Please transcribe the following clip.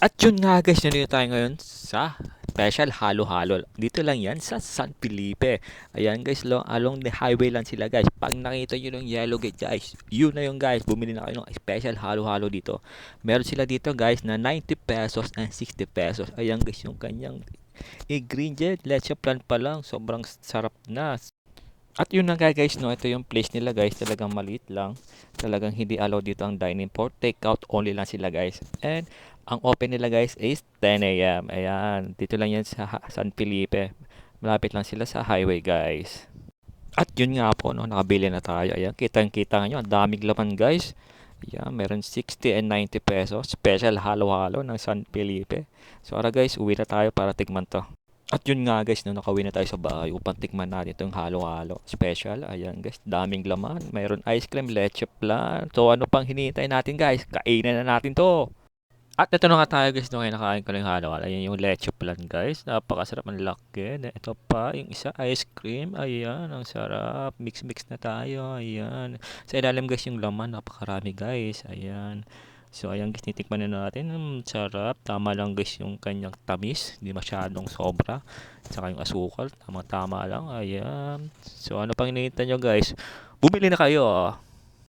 At yun nga guys, nandito tayo ngayon sa special halo-halo. Dito lang yan sa San Felipe. Ayan guys, along the highway lang sila guys. Pag nakita nyo yung yellow gate guys, yun na yung guys. Bumili na kayo ng special halo-halo dito. Meron sila dito guys na 90 pesos and 60 pesos. Ayan guys, yung kanyang ingredient. Leche plan pa lang. Sobrang sarap na. At yun na nga guys, no, ito yung place nila guys, talagang maliit lang. Talagang hindi allow dito ang dining for take out only lang sila guys. And ang open nila guys is 10 a.m. Ayan, dito lang yan sa San Felipe. Malapit lang sila sa highway guys. At yun nga po, no, nakabili na tayo. Ayan, kitang-kita nyo, ang daming laman guys. Ayan, meron 60 and 90 pesos. Special halo-halo ng San Felipe. So ara guys, uwi na tayo para tikman to. At yun nga guys, no, nakauwi na tayo sa bahay upang tikman natin itong halo-halo special. Ayan guys, daming laman. Mayroon ice cream, leche flan. So ano pang hinihintay natin guys? Kainin na natin to. At ito na nga tayo guys, no, kaya nakain ko na yung halo-halo. Ayan yung leche flan guys. Napakasarap, ang laki. Ito pa, yung isa ice cream. Ayan, ang sarap. Mix-mix na tayo. Ayan. Sa ilalim guys yung laman, napakarami guys. Ayan. So ayan guys, titikman na natin. Sarap. Tama lang guys yung kanyang tamis. Hindi masyadong sobra. Saka yung asukal. Tama-tama lang. Ayan. So ano pang hinihintay nyo guys? Bumili na kayo.